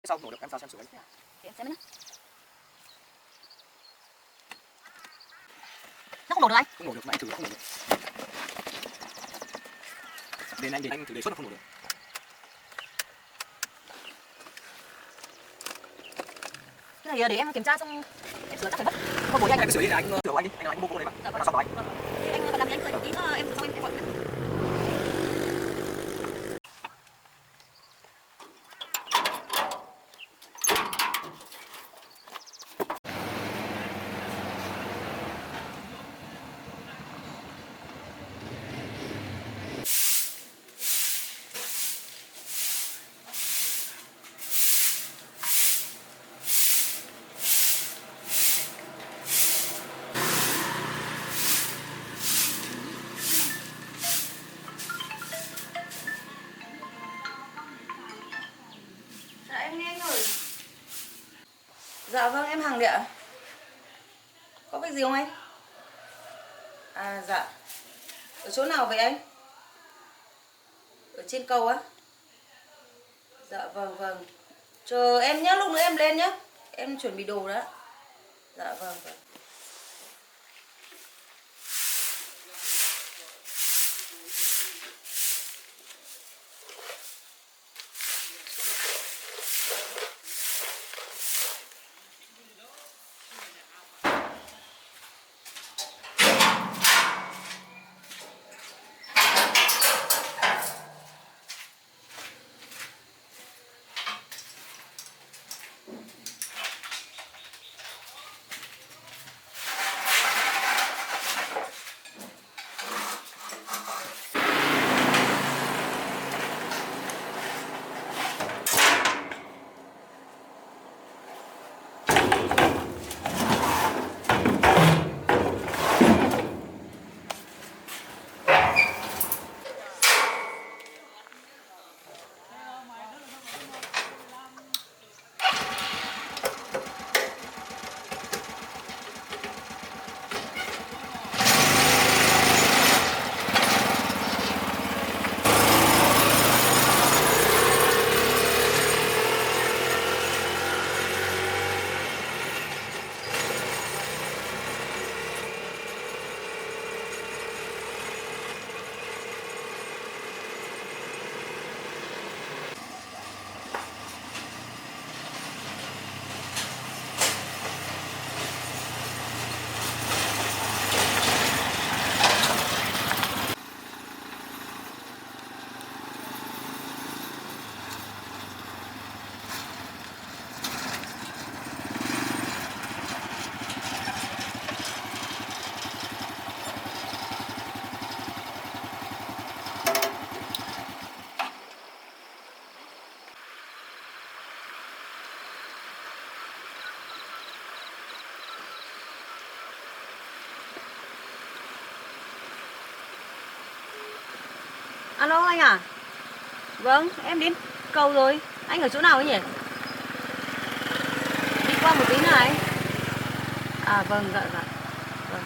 Sao không nổ được, em sao xem sửa đấy. Để em xem nhé. Nó không nổ được anh? Không nổ được mà anh thử nó không nổ được. Nên anh thử đề xuất nó không nổ được. Cái này để em kiểm tra xong em sửa chắc phải mất. Không bổ anh. Em cứ sửa đi, anh sửa của anh đi. Anh mua cô này mà. Dạ, Nó xong rồi anh. Thì anh cần làm gì anh cười một tí nữa em sửa xong em gọi. Dạ em nghe anh ơi. Dạ vâng em Hằng đấy ạ. Có việc gì không anh? À dạ. Ở chỗ nào vậy anh? Ở trên cầu á? Dạ vâng vâng. Chờ em nhé, lúc nữa em lên nhé. Em chuẩn bị đồ đó. Dạ vâng vâng. Alo anh à? Vâng, em đến cầu rồi. Anh ở chỗ nào ấy nhỉ? Đi qua một tí nữa anh. À vâng, dạ dạ. Vâng.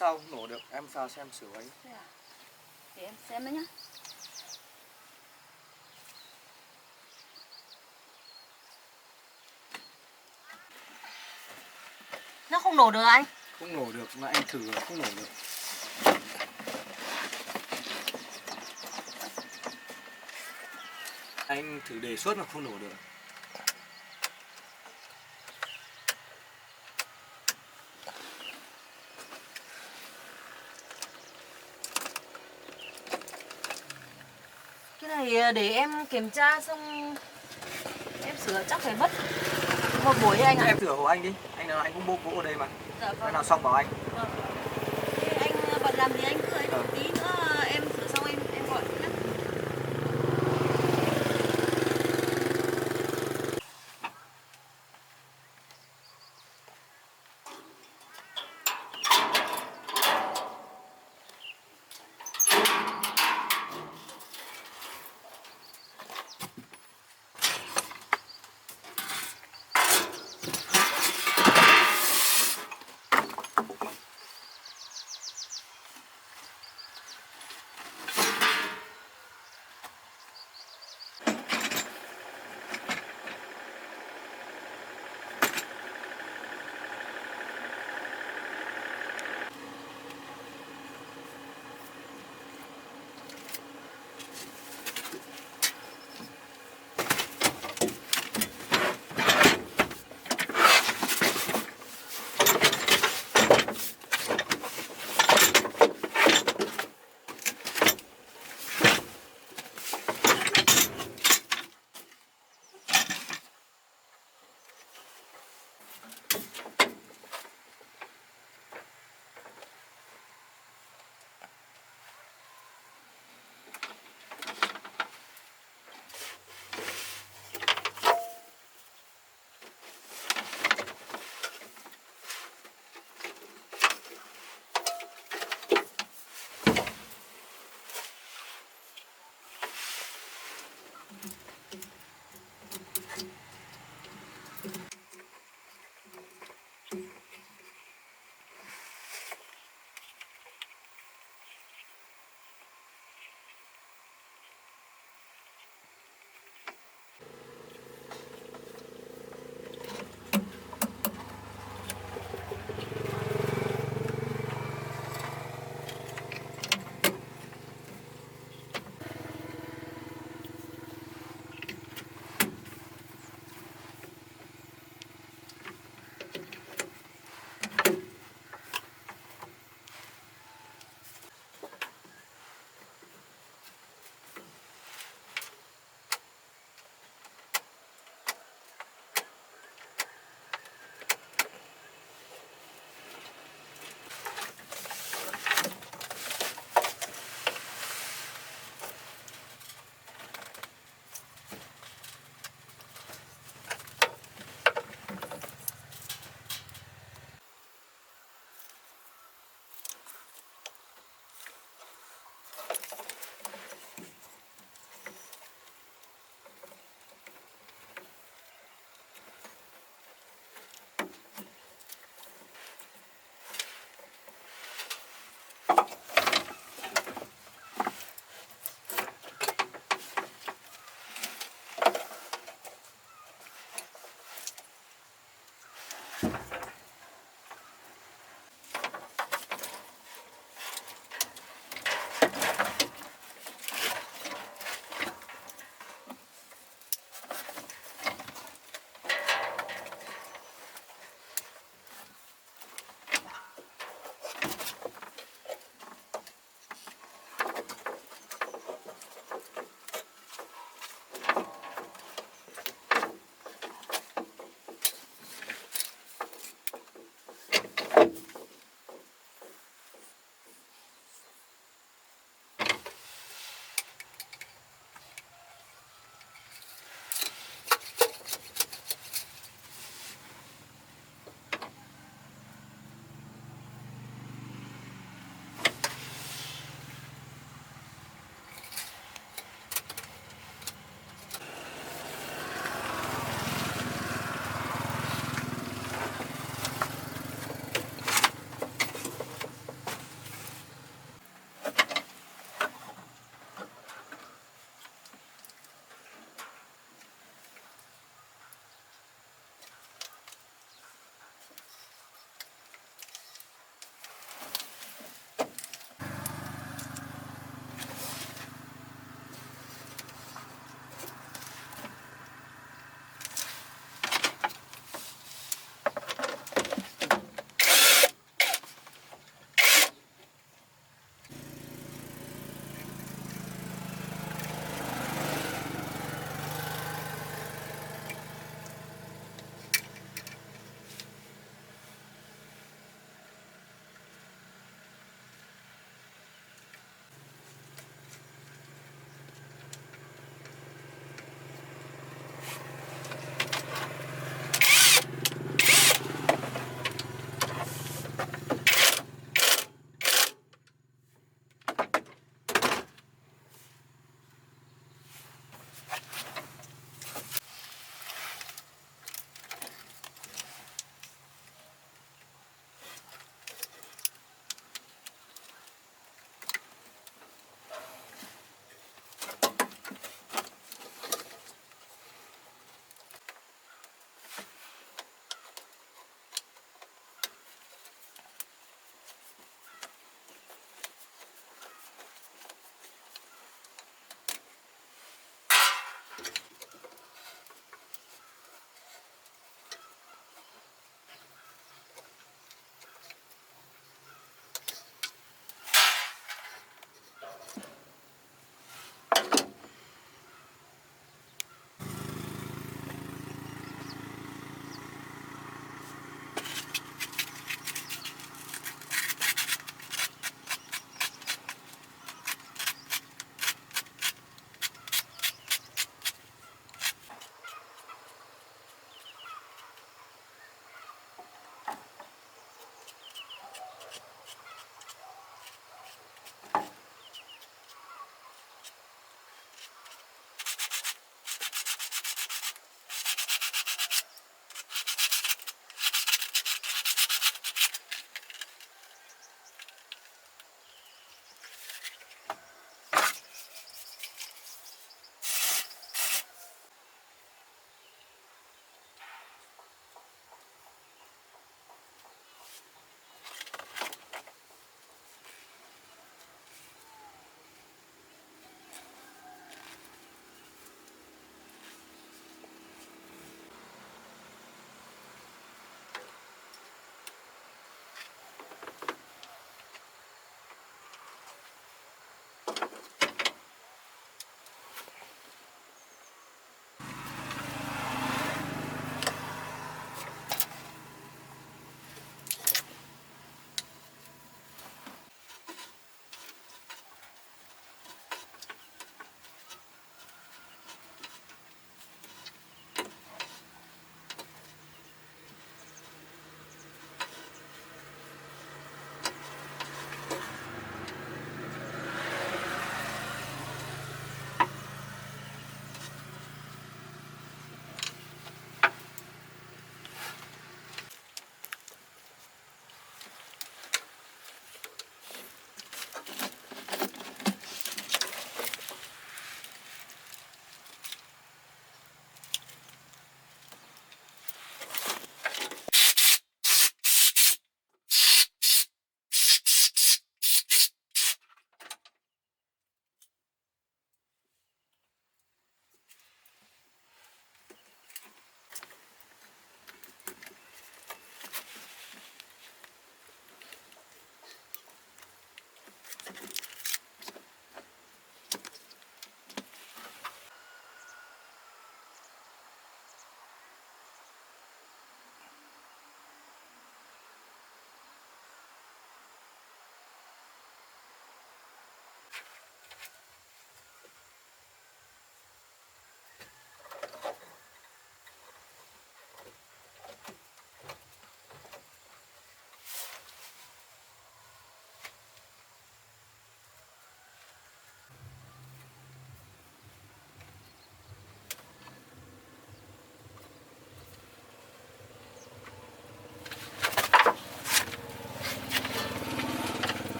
sao không nổ được, em vào xem sửa ấy. Thế à? Để em xem đấy nhá. Nó không nổ được anh. Không nổ được, mà anh thử rồi, không nổ được. Anh thử đề xuất mà không nổ được. Cái này để em kiểm tra xong em sửa chắc phải mất một buổi anh ạ. Em thử hộ anh đi, anh nào anh cũng bô gỗ ở đây mà. Dạ Cái vâng. nào xong bảo anh. Vâng. Thế anh bận làm gì anh cứ ấy, Ờ. tí nữa em sửa xong em gọi nhé.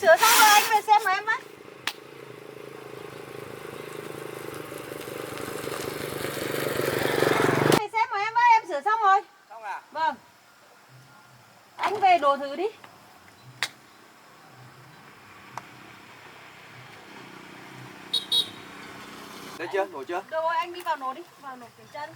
sửa xong rồi anh về xem mà em với. Về xem mà em với, em sửa xong rồi. Xong à? Vâng. Anh về đổ thử đi. Đấy chưa? Nổ chưa? Được rồi, anh đi vào nổ đi, vào nổ kiểm tra đi.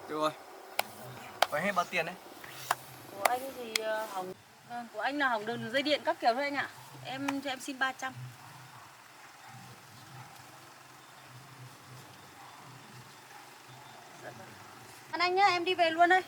Được rồi. Phải hết bao tiền đấy? Của anh thì hỏng. Vâng, của anh là hỏng đường dây điện các kiểu thôi anh ạ. Em cho em xin 300. Dạ vâng. Anh nhá, em đi về luôn đây.